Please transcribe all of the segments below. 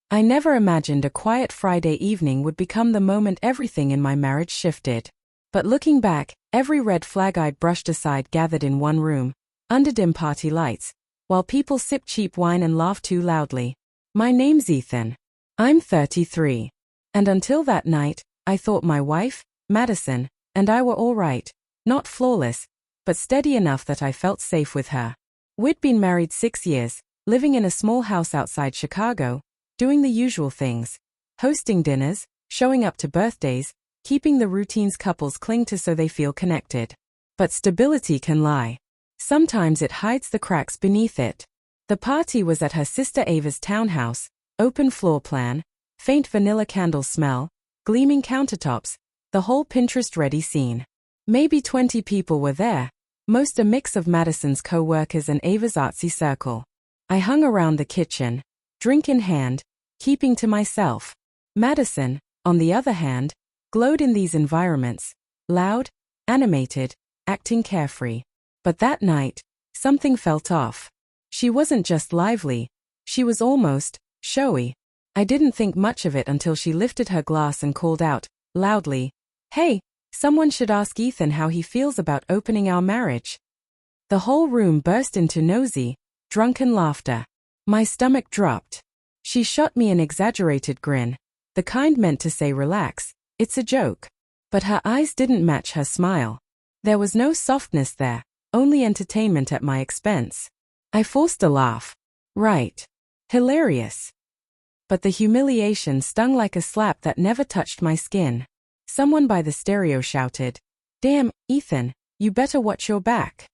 I never imagined a quiet Friday evening would become the moment everything in my marriage shifted. But looking back, every red flag I'd brushed aside gathered in one room, under dim party lights, while people sipped cheap wine and laughed too loudly. My name's Ethan. I'm 33. And until that night, I thought my wife, Madison, and I were all right, not flawless, but steady enough that I felt safe with her. We'd been married 6 years, living in a small house outside Chicago, doing the usual things, hosting dinners, showing up to birthdays, keeping the routines couples cling to so they feel connected. But stability can lie. Sometimes it hides the cracks beneath it. The party was at her sister Ava's townhouse, open floor plan, faint vanilla candle smell, gleaming countertops, the whole Pinterest-ready scene. Maybe 20 people were there, most a mix of Madison's co-workers and Ava's artsy circle. I hung around the kitchen, drink in hand, keeping to myself. Madison, on the other hand, glowed in these environments, loud, animated, acting carefree. But that night, something felt off. She wasn't just lively, she was almost showy. I didn't think much of it until she lifted her glass and called out, loudly, "Hey, someone should ask Ethan how he feels about opening our marriage." The whole room burst into nosy, drunken laughter. My stomach dropped. She shot me an exaggerated grin, the kind meant to say relax, it's a joke. But her eyes didn't match her smile. There was no softness there, only entertainment at my expense. I forced a laugh. Right. Hilarious. But the humiliation stung like a slap that never touched my skin. Someone by the stereo shouted, "Damn, Ethan, you better watch your back."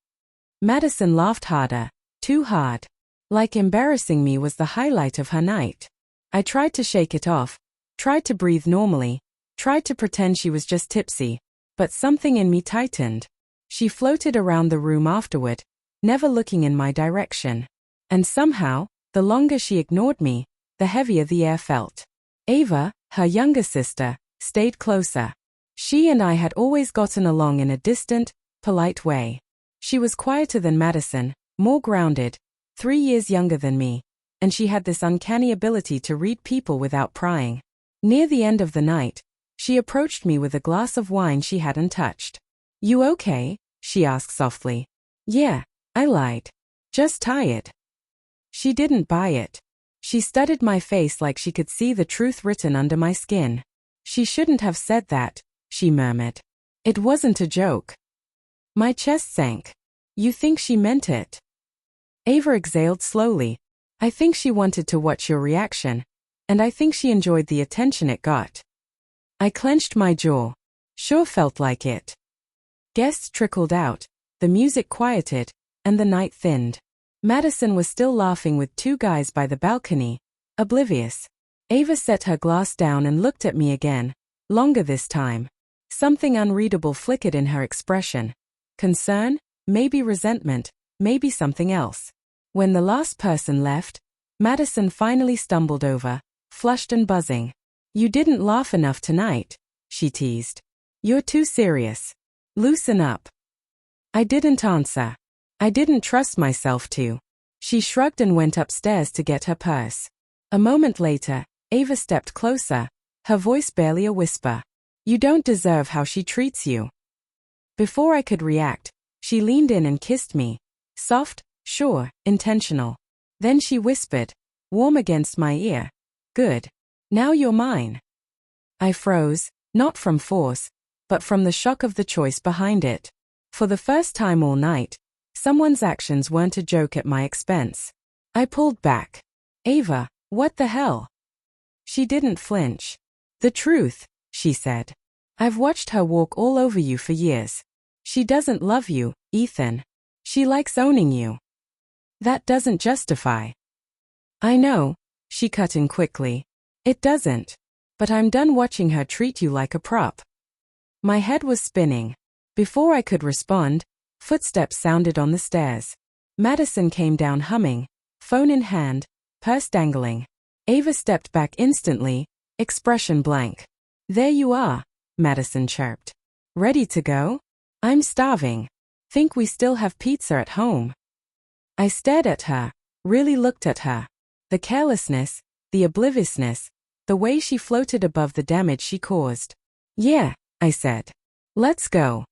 Madison laughed harder, too hard. Like embarrassing me was the highlight of her night. I tried to shake it off, tried to breathe normally, tried to pretend she was just tipsy, but something in me tightened. She floated around the room afterward, never looking in my direction. And somehow, the longer she ignored me, the heavier the air felt. Ava, her younger sister, stayed closer. She and I had always gotten along in a distant, polite way. She was quieter than Madison, more grounded, 3 years younger than me, and she had this uncanny ability to read people without prying. Near the end of the night, she approached me with a glass of wine she hadn't touched. "You okay?" she asked softly. "Yeah," I lied. "Just tired." She didn't buy it. She studied my face like she could see the truth written under my skin. "She shouldn't have said that," she murmured. "It wasn't a joke." My chest sank. "You think she meant it?" Ava exhaled slowly. "I think she wanted to watch your reaction, and I think she enjoyed the attention it got." I clenched my jaw. Sure felt like it. Guests trickled out, the music quieted, and the night thinned. Madison was still laughing with 2 guys by the balcony, oblivious. Ava set her glass down and looked at me again, longer this time. Something unreadable flickered in her expression. Concern, maybe resentment, maybe something else. When the last person left, Madison finally stumbled over, flushed and buzzing. "You didn't laugh enough tonight," she teased. "You're too serious. Loosen up." I didn't answer. I didn't trust myself to. She shrugged and went upstairs to get her purse. A moment later, Ava stepped closer, her voice barely a whisper. "You don't deserve how she treats you." Before I could react, she leaned in and kissed me. Soft, sure, intentional. Then she whispered, warm against my ear, "Good. Now you're mine." I froze, not from force, but from the shock of the choice behind it. For the first time all night, someone's actions weren't a joke at my expense. I pulled back. "Ava, what the hell?" She didn't flinch. "The truth," she said. "I've watched her walk all over you for years. She doesn't love you, Ethan. She likes owning you. That doesn't justify." "I know," she cut in quickly. "It doesn't. But I'm done watching her treat you like a prop." My head was spinning. Before I could respond, footsteps sounded on the stairs. Madison came down humming, phone in hand, purse dangling. Ava stepped back instantly, expression blank. "There you are," Madison chirped. "Ready to go? I'm starving. Think we still have pizza at home?" I stared at her, really looked at her. The carelessness, the obliviousness, the way she floated above the damage she caused. Yeah, I said. Let's go.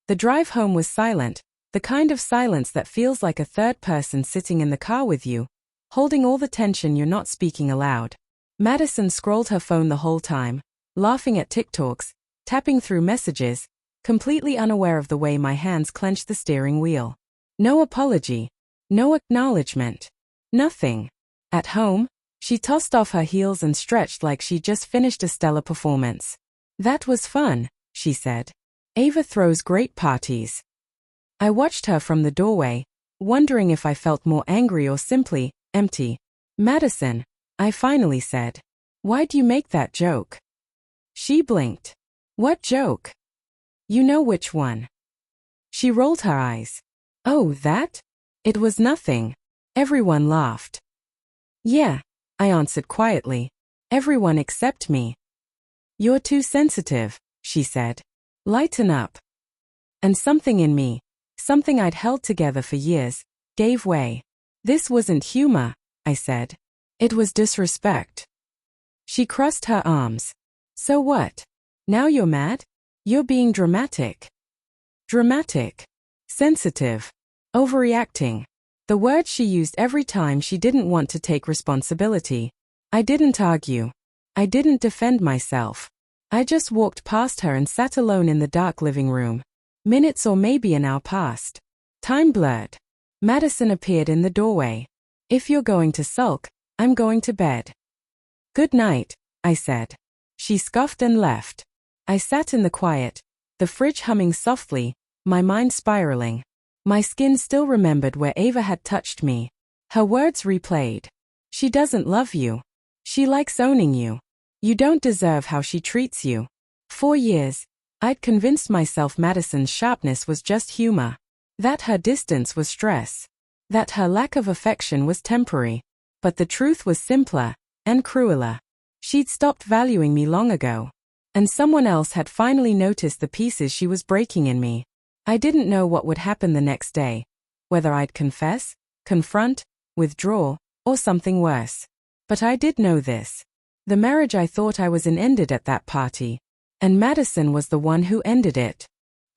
The drive home was silent, the kind of silence that feels like a third person sitting in the car with you, holding all the tension you're not speaking aloud. Madison scrolled her phone the whole time, laughing at TikToks, tapping through messages, completely unaware of the way my hands clenched the steering wheel. No apology. No acknowledgement. Nothing. At home, she tossed off her heels and stretched like she'd just finished a stellar performance. That was fun, she said. Ava throws great parties. I watched her from the doorway, wondering if I felt more angry or simply empty. Madison, I finally said. Why'd you make that joke? She blinked. What joke? You know which one. She rolled her eyes. Oh, that? It was nothing. Everyone laughed. Yeah, I answered quietly. Everyone except me. You're too sensitive, she said. Lighten up. And something in me, something I'd held together for years, gave way. This wasn't humor, I said. It was disrespect. She crossed her arms. So what? Now you're mad? You're being dramatic. Dramatic. Sensitive. Overreacting. The word she used every time she didn't want to take responsibility. I didn't argue. I didn't defend myself. I just walked past her and sat alone in the dark living room. Minutes or maybe an hour passed. Time blurred. Madison appeared in the doorway. If you're going to sulk, I'm going to bed. Good night, I said. She scoffed and left. I sat in the quiet, the fridge humming softly, my mind spiraling. My skin still remembered where Ava had touched me. Her words replayed. She doesn't love you. She likes owning you. You don't deserve how she treats you. 4 years, I'd convinced myself Madison's sharpness was just humor. That her distance was stress. That her lack of affection was temporary. But the truth was simpler and crueler. She'd stopped valuing me long ago. And someone else had finally noticed the pieces she was breaking in me. I didn't know what would happen the next day. Whether I'd confess, confront, withdraw, or something worse. But I did know this. The marriage I thought I was in ended at that party. And Madison was the one who ended it.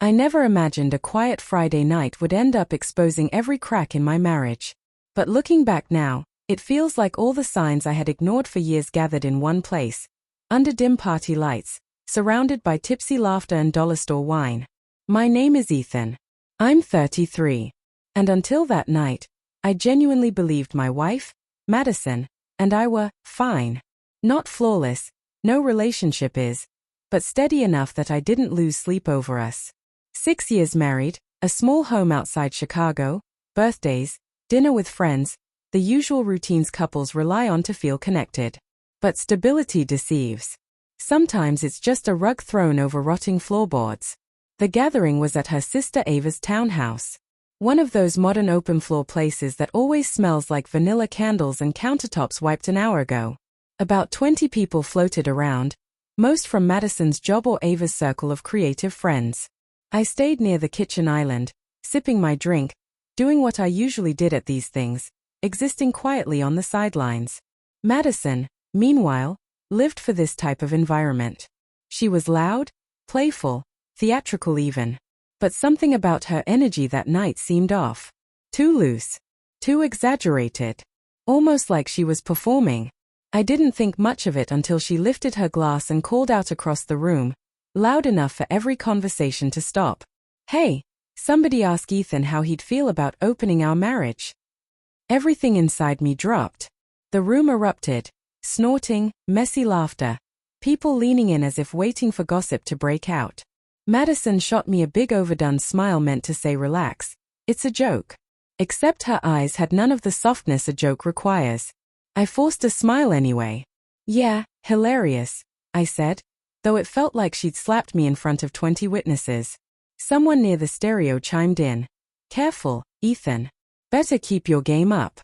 I never imagined a quiet Friday night would end up exposing every crack in my marriage. But looking back now, it feels like all the signs I had ignored for years gathered in one place. Under dim party lights, surrounded by tipsy laughter and dollar store wine. My name is Ethan. I'm 33. And until that night, I genuinely believed my wife, Madison, and I were fine. Not flawless, no relationship is, but steady enough that I didn't lose sleep over us. 6 years married, a small home outside Chicago, birthdays, dinner with friends, the usual routines couples rely on to feel connected. But stability deceives. Sometimes it's just a rug thrown over rotting floorboards. The gathering was at her sister Ava's townhouse. One of those modern open-floor places that always smells like vanilla candles and countertops wiped an hour ago. About 20 people floated around, most from Madison's job or Ava's circle of creative friends. I stayed near the kitchen island, sipping my drink, doing what I usually did at these things, existing quietly on the sidelines. Madison, meanwhile, lived for this type of environment. She was loud, playful, theatrical even. But something about her energy that night seemed off. Too loose. Too exaggerated. Almost like she was performing. I didn't think much of it until she lifted her glass and called out across the room, loud enough for every conversation to stop. Hey, somebody ask Ethan how he'd feel about opening our marriage. Everything inside me dropped. The room erupted. Snorting, messy laughter. People leaning in as if waiting for gossip to break out. Madison shot me a big overdone smile meant to say relax. It's a joke. Except her eyes had none of the softness a joke requires. I forced a smile anyway. Yeah, hilarious, I said, though it felt like she'd slapped me in front of 20 witnesses. Someone near the stereo chimed in. Careful, Ethan. Better keep your game up.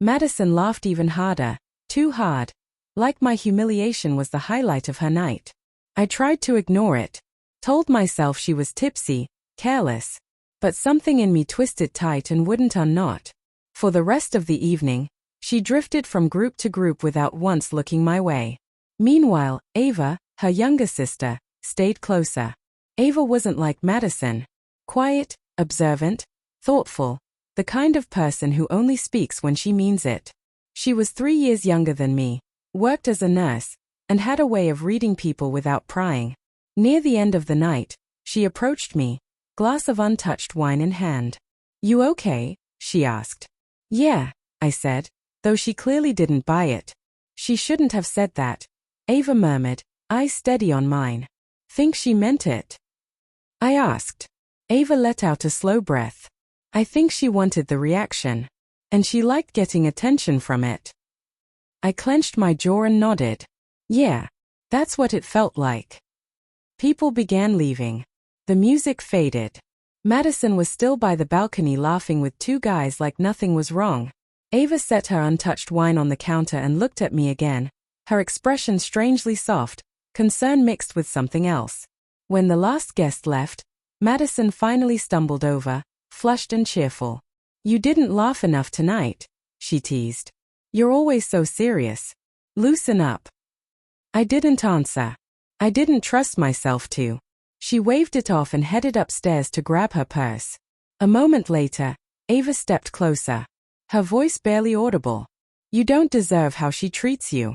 Madison laughed even harder, too hard, like my humiliation was the highlight of her night. I tried to ignore it. Told myself she was tipsy, careless. But something in me twisted tight and wouldn't unknot. For the rest of the evening, She drifted from group to group without once looking my way. Meanwhile, Ava, her younger sister, stayed closer. Ava wasn't like Madison. Quiet, observant, thoughtful, the kind of person who only speaks when she means it. She was 3 years younger than me, worked as a nurse, and had a way of reading people without prying. Near the end of the night, she approached me, glass of untouched wine in hand. "You okay?" she asked. "Yeah," I said, though she clearly didn't buy it. "She shouldn't have said that," Ava murmured, eyes steady on mine. "Think she meant it?" I asked. Ava let out a slow breath. I think she wanted the reaction. And she liked getting attention from it. I clenched my jaw and nodded. Yeah, that's what it felt like. People began leaving. The music faded. Madison was still by the balcony laughing with 2 guys like nothing was wrong. Ava set her untouched wine on the counter and looked at me again, her expression strangely soft, concern mixed with something else. When the last guest left, Madison finally stumbled over, flushed and cheerful. "You didn't laugh enough tonight," she teased. "You're always so serious. Loosen up." I didn't answer. I didn't trust myself to. She waved it off and headed upstairs to grab her purse. A moment later, Ava stepped closer. Her voice barely audible. "You don't deserve how she treats you."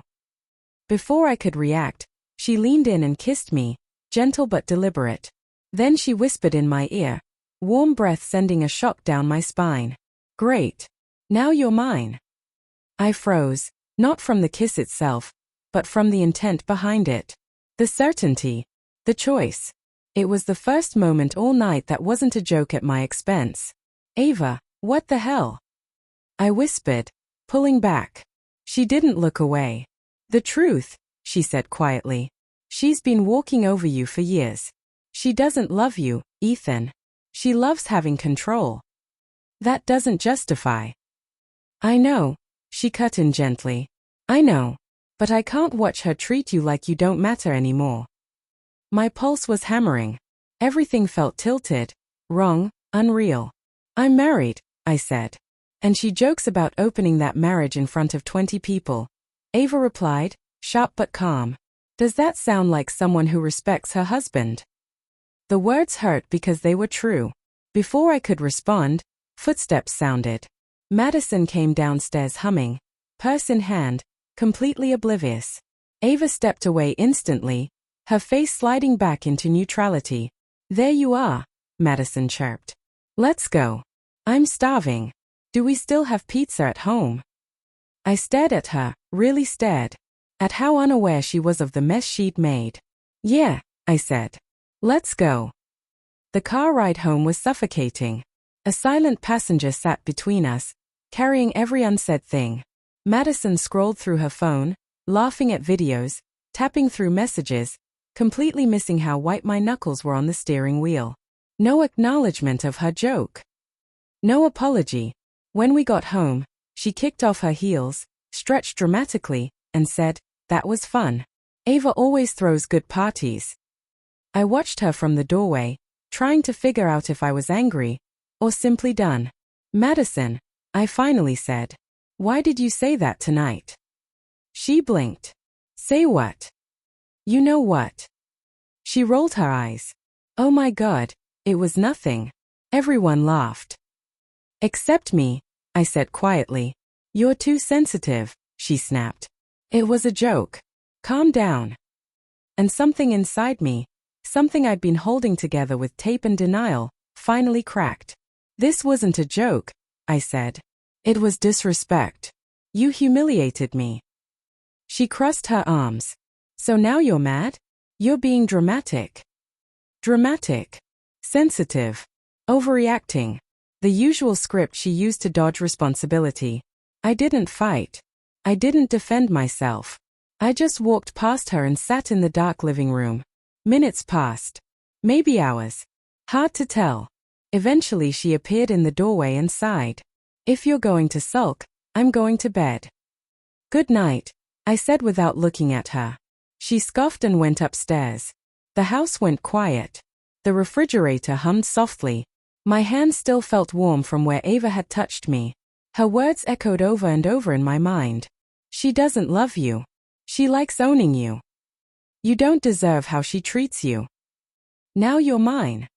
Before I could react, she leaned in and kissed me, gentle but deliberate. Then she whispered in my ear, warm breath sending a shock down my spine. "Great. Now you're mine." I froze, not from the kiss itself, but from the intent behind it. The certainty. The choice. It was the first moment all night that wasn't a joke at my expense. "Ava, what the hell?" I whispered, pulling back. She didn't look away. "The truth," she said quietly. "She's been walking over you for years. She doesn't love you, Ethan. She loves having control. That doesn't justify." "I know," she cut in gently. "I know. But I can't watch her treat you like you don't matter anymore." My pulse was hammering. Everything felt tilted, wrong, unreal. "I'm married," I said. "And she jokes about opening that marriage in front of 20 people. Ava replied, sharp but calm. "Does that sound like someone who respects her husband?" The words hurt because they were true. Before I could respond, footsteps sounded. Madison came downstairs humming, purse in hand, completely oblivious. Ava stepped away instantly, her face sliding back into neutrality. "There you are," Madison chirped. "Let's go. I'm starving. Do we still have pizza at home?" I stared at her, really stared, at how unaware she was of the mess she'd made. "Yeah," I said. "Let's go." The car ride home was suffocating. A silent passenger sat between us, carrying every unsaid thing. Madison scrolled through her phone, laughing at videos, tapping through messages, completely missing how white my knuckles were on the steering wheel. No acknowledgement of her joke. No apology. When we got home, she kicked off her heels, stretched dramatically, and said, "That was fun. Ava always throws good parties." I watched her from the doorway, trying to figure out if I was angry, or simply done. "Madison," I finally said. "Why did you say that tonight?" She blinked. "Say what?" "You know what." She rolled her eyes. "Oh my God, it was nothing." Everyone laughed. "Except me," I said quietly. "You're too sensitive," she snapped. "It was a joke. Calm down." And something inside me, something I'd been holding together with tape and denial, finally cracked. "This wasn't a joke," I said. "It was disrespect. You humiliated me." She crossed her arms. "So now you're mad? You're being dramatic." Dramatic. Sensitive. Overreacting. The usual script she used to dodge responsibility. I didn't fight. I didn't defend myself. I just walked past her and sat in the dark living room. Minutes passed. Maybe hours. Hard to tell. Eventually she appeared in the doorway and sighed. "If you're going to sulk, I'm going to bed." "Good night," I said without looking at her. She scoffed and went upstairs. The house went quiet. The refrigerator hummed softly. My hand still felt warm from where Ava had touched me. Her words echoed over and over in my mind. She doesn't love you. She likes owning you. You don't deserve how she treats you. Now you're mine.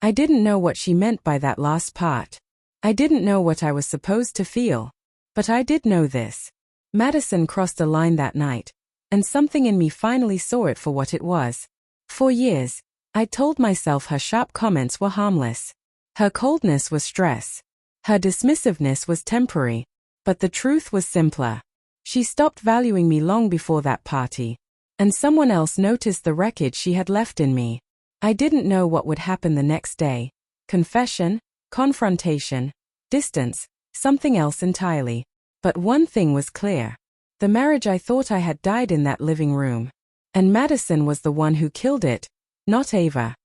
I didn't know what she meant by that last part. I didn't know what I was supposed to feel. But I did know this. Madison crossed a line that night, and something in me finally saw it for what it was. For years, I told myself her sharp comments were harmless. Her coldness was stress. Her dismissiveness was temporary. But the truth was simpler. She stopped valuing me long before that party. And someone else noticed the wreckage she had left in me. I didn't know what would happen the next day. Confession, confrontation, distance, something else entirely. But one thing was clear. The marriage I thought I had died in that living room. And Madison was the one who killed it, not Ava.